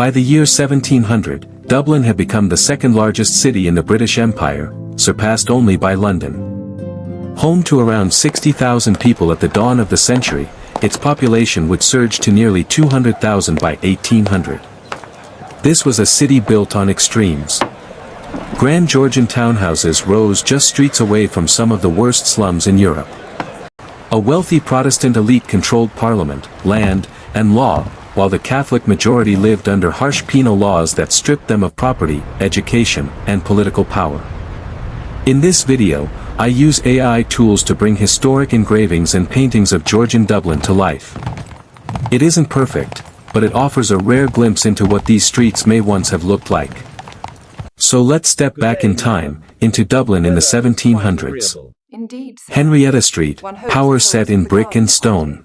By the year 1700, Dublin had become the second largest city in the British Empire, surpassed only by London. Home to around 60,000 people at the dawn of the century, its population would surge to nearly 200,000 by 1800. This was a city built on extremes. Grand Georgian townhouses rose just streets away from some of the worst slums in Europe. A wealthy Protestant elite controlled parliament, land, and law, while the Catholic majority lived under harsh penal laws that stripped them of property, education, and political power. In this video, I use AI tools to bring historic engravings and paintings of Georgian Dublin to life. It isn't perfect, but it offers a rare glimpse into what these streets may once have looked like. So let's step back in time, into Dublin in the 1700s. Henrietta Street, power set in brick and stone.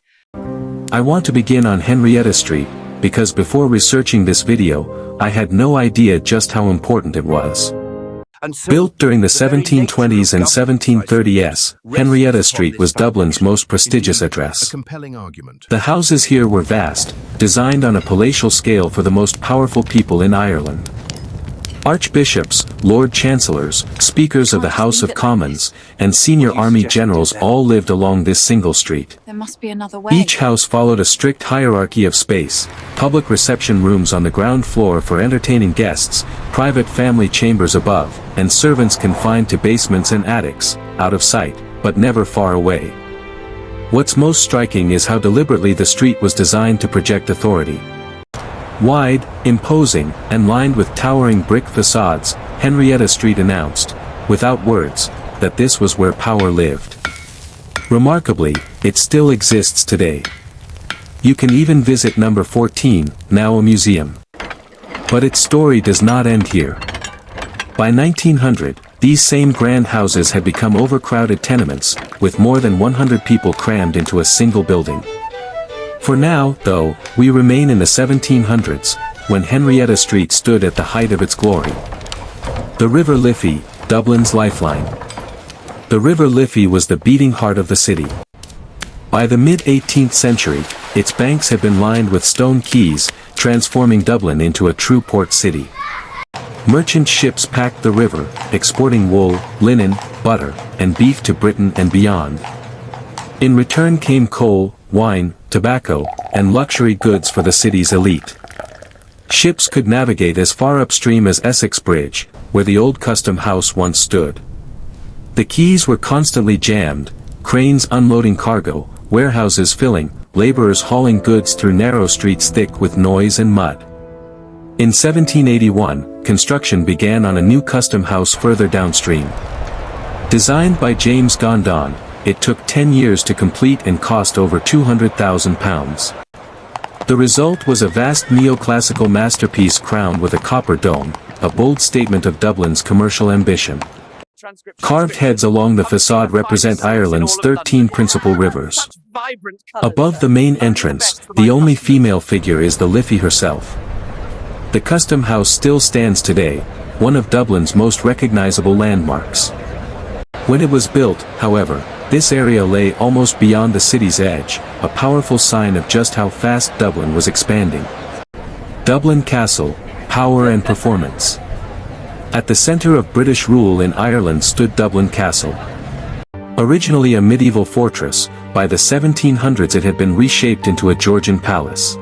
I want to begin on Henrietta Street, because before researching this video, I had no idea just how important it was. Built during the 1720s and 1730s, Henrietta Street was Dublin's most prestigious address. The houses here were vast, designed on a palatial scale for the most powerful people in Ireland. Archbishops, Lord Chancellors, Speakers of the House of Commons, and senior army generals all lived along this single street. Each house followed a strict hierarchy of space: public reception rooms on the ground floor for entertaining guests, private family chambers above, and servants confined to basements and attics, out of sight, but never far away. What's most striking is how deliberately the street was designed to project authority. Wide, imposing, and lined with towering brick facades, Henrietta Street announced, without words, that this was where power lived. Remarkably, it still exists today. You can even visit number 14, now a museum. But its story does not end here. By 1900, these same grand houses had become overcrowded tenements, with more than 100 people crammed into a single building. For now, though, we remain in the 1700s, when Henrietta Street stood at the height of its glory. The River Liffey, Dublin's lifeline. The River Liffey was the beating heart of the city. By the mid-18th century, its banks had been lined with stone quays, transforming Dublin into a true port city. Merchant ships packed the river, exporting wool, linen, butter, and beef to Britain and beyond. In return came coal, wine, tobacco, and luxury goods for the city's elite. Ships could navigate as far upstream as Essex Bridge, where the old custom house once stood. The quays were constantly jammed, cranes unloading cargo, warehouses filling, laborers hauling goods through narrow streets thick with noise and mud. In 1781, construction began on a new custom house further downstream. Designed by James Gondon, it took 10 years to complete and cost over £200,000. The result was a vast neoclassical masterpiece crowned with a copper dome, a bold statement of Dublin's commercial ambition. Carved heads along the facade represent Ireland's 13 principal rivers. Above the main entrance, the only female figure is the Liffey herself. The custom house still stands today, one of Dublin's most recognizable landmarks. When it was built, however, this area lay almost beyond the city's edge, a powerful sign of just how fast Dublin was expanding. Dublin Castle, power and performance. At the center of British rule in Ireland stood Dublin Castle. Originally a medieval fortress, by the 1700s it had been reshaped into a Georgian palace.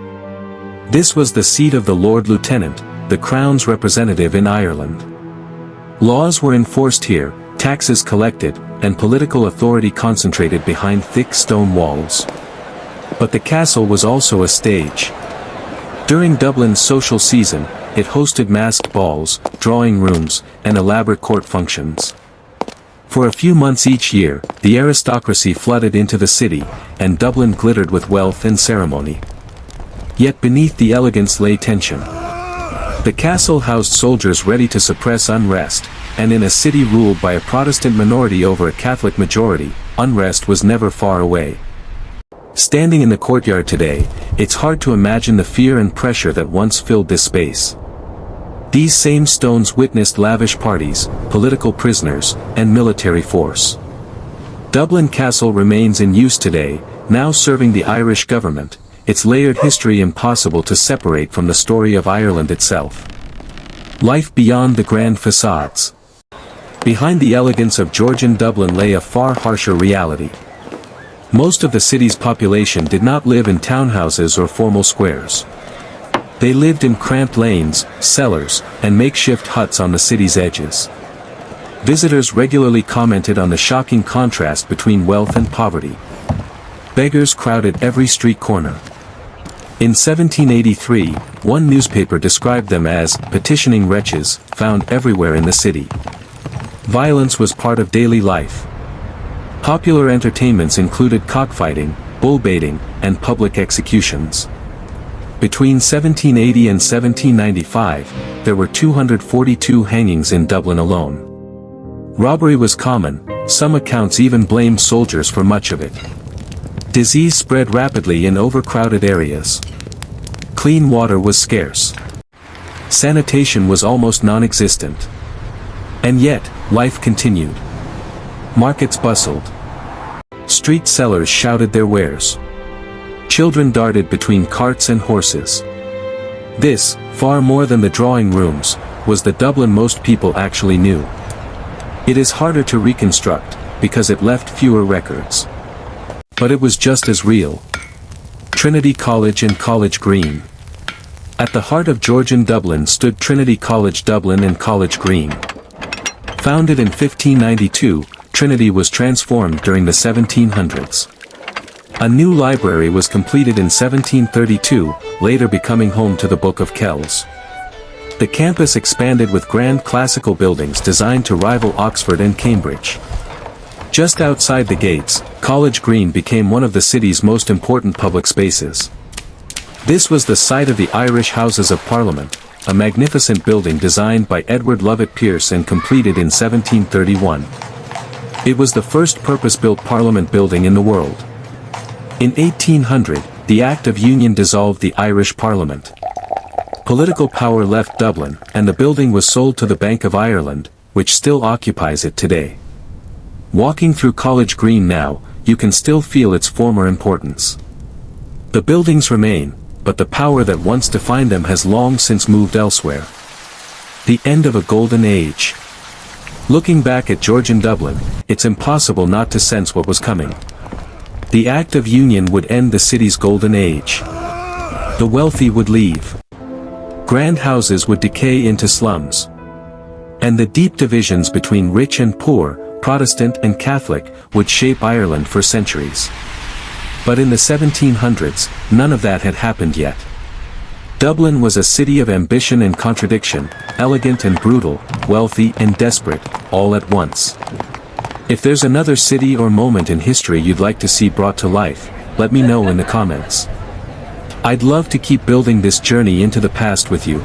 This was the seat of the Lord Lieutenant, the Crown's representative in Ireland. Laws were enforced here, taxes collected, and political authority concentrated behind thick stone walls. But the castle was also a stage. During Dublin's social season, it hosted masked balls, drawing rooms, and elaborate court functions. For a few months each year, the aristocracy flooded into the city, and Dublin glittered with wealth and ceremony. Yet beneath the elegance lay tension. The castle housed soldiers ready to suppress unrest, and in a city ruled by a Protestant minority over a Catholic majority, unrest was never far away. Standing in the courtyard today, it's hard to imagine the fear and pressure that once filled this space. These same stones witnessed lavish parties, political prisoners, and military force. Dublin Castle remains in use today, now serving the Irish government, its layered history impossible to separate from the story of Ireland itself. Life beyond the grand facades. Behind the elegance of Georgian Dublin lay a far harsher reality. Most of the city's population did not live in townhouses or formal squares. They lived in cramped lanes, cellars, and makeshift huts on the city's edges. Visitors regularly commented on the shocking contrast between wealth and poverty. Beggars crowded every street corner. In 1783, one newspaper described them as petitioning wretches, found everywhere in the city. Violence was part of daily life. Popular entertainments included cockfighting, bull-baiting, and public executions. Between 1780 and 1795, there were 242 hangings in Dublin alone. Robbery was common, some accounts even blamed soldiers for much of it. Disease spread rapidly in overcrowded areas. Clean water was scarce. Sanitation was almost non-existent. And yet, life continued. Markets bustled. Street sellers shouted their wares. Children darted between carts and horses. This, far more than the drawing rooms, was the Dublin most people actually knew. It is harder to reconstruct, because it left fewer records. But it was just as real. Trinity College and College Green. At the heart of Georgian Dublin stood Trinity College Dublin and College Green. Founded in 1592, Trinity was transformed during the 1700s. A new library was completed in 1732, later becoming home to the Book of Kells. The campus expanded with grand classical buildings designed to rival Oxford and Cambridge. Just outside the gates, College Green became one of the city's most important public spaces. This was the site of the Irish Houses of Parliament, a magnificent building designed by Edward Lovett Pearce and completed in 1731. It was the first purpose-built parliament building in the world. In 1800, the Act of Union dissolved the Irish Parliament. Political power left Dublin, and the building was sold to the Bank of Ireland, which still occupies it today. Walking through College Green now, you can still feel its former importance. The buildings remain, but the power that once defined them has long since moved elsewhere. The end of a golden age. Looking back at Georgian Dublin, it's impossible not to sense what was coming. The Act of Union would end the city's golden age. The wealthy would leave. Grand houses would decay into slums. And the deep divisions between rich and poor, Protestant and Catholic, would shape Ireland for centuries. But in the 1700s, none of that had happened yet. Dublin was a city of ambition and contradiction, elegant and brutal, wealthy and desperate, all at once. If there's another city or moment in history you'd like to see brought to life, let me know in the comments. I'd love to keep building this journey into the past with you.